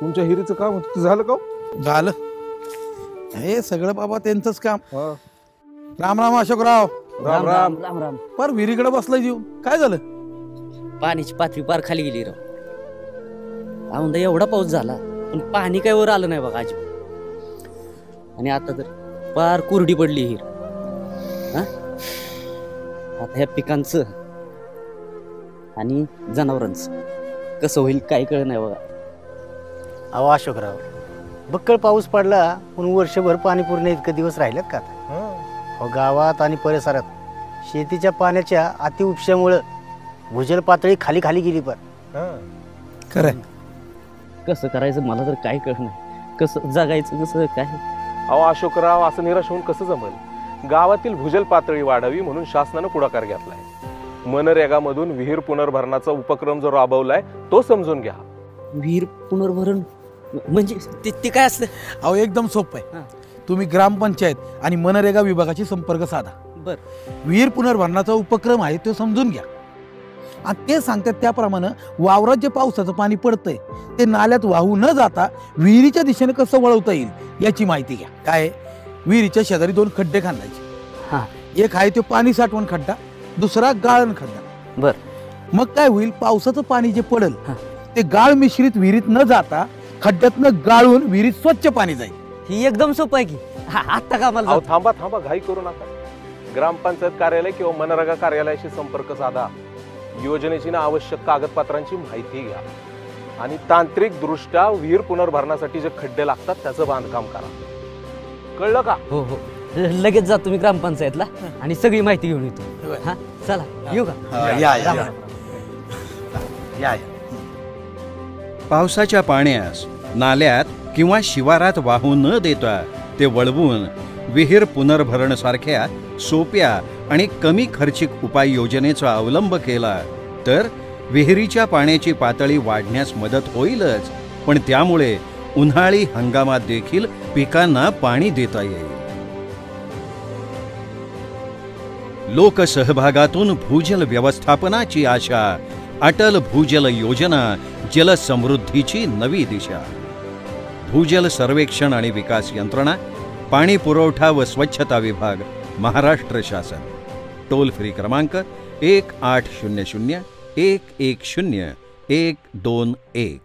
तुमच्या हिरीचं काम होतं ते झालं का? झालं. हे सगळं बाबा त्यांचंच काम. हा. राम राम अशोकराव. राम राम. राम राम. पर विहिरीकडे बसलाय जीव. काय झालं? पाण्याची पातळी पार खाली गेली राव. औंधा एवढा पाऊस झाला पण पाणी काय वर आलं नाही बघा अजिबात. आणि आता तर पार कोरडी पडली हिर. आता ह्या पिकांचं आणि जनावरांचं कसं होईल काय कळ नाही बघा. अहो अशोकराव, बक्कळ पाऊस पडला पण वर्षभर पाणी पूर्ण इतके दिवस राहिलेत का? अहो गावात आणि परिसरात शेतीच्या पाण्याच्या अतिउपशामुळे भूजल पातळी खाली खाली गेली. पण खरं कसं करायचं मला तर काय कळ नाही. कसं जगायचं कसं काय. अहो अशोकराव, असं निराश होऊन कसं जमल? गावातील भूजल पातळी वाढावी म्हणून शासनानं पुढाकार घेतलाय. मनरेगामधून विहीर पुनर्भरणाचा उपक्रम जो राबवलाय तो समजून घ्या. विहीर पुनर्भरण म्हणजे ते काय असतं? अहो एकदम सोपं आहे. तुम्ही ग्रामपंचायत आणि मनरेगा विभागाशी संपर्क साधा. बर. विहीर पुनर्भरणाचा उपक्रम आहे तो समजून घ्या. आणि ते सांगतात त्याप्रमाणे वावरात जे पावसाचं पाणी पडतंय ते नाल्यात वाहू न जाता विहिरीच्या दिशेने कसं वळवता येईल याची माहिती घ्या. काय? विहिरीच्या शेजारी 2 खड्डे खांदायचे. एक आहे तो पाणी साठवण खड्डा, दुसरा गाळण खड्डा. बर. मग काय होईल? पावसाचं पाणी जे पडेल ते गाळ मिश्रित विहिरीत न जाता खड्ड्यातनं गाळून विहिरीत स्वच्छ पाणी जाईल. ही एकदम सोपं आहे की. आता का मला थांबा थांबा, घाई करू नका. ग्रामपंचायत कार्यालय किंवा मनरेगा कार्यालयाशी संपर्क साधा. योजनेची ना आवश्यक कागदपत्रांची माहिती घ्या आणि तांत्रिक दृष्ट्या विहीर पुनर्भरणासाठी जे खड्डे लागतात त्याचं बांधकाम करा. कळलं का? हो हो, लगेच जातो मी ग्रामपंचायतला आणि सगळी माहिती घेऊन येतो. हा चला येऊ का? या या या पावसाच्या पाण्यास नाल्यात किंवा शिवारात वाहू न देता ते वळवून विहीर पुनर्भरण सारख्या सोप्या आणि कमी खर्चिक उपाययोजनेचा अवलंब केला तर विहिरीच्या पाण्याची पातळी वाढण्यास मदत होईलच, पण त्यामुळे उन्हाळी हंगामात देखील पिकांना पाणी देता येईल. लोकसहभागातून भूजल व्यवस्थापनाची आशा. अटल भूजल योजना, जलसमृद्धीची नवी दिशा. भूजल सर्वेक्षण आणि विकास यंत्रणा, पाणी पुरवठा व स्वच्छता विभाग, महाराष्ट्र शासन. टोल फ्री क्रमांक 1800 110 121.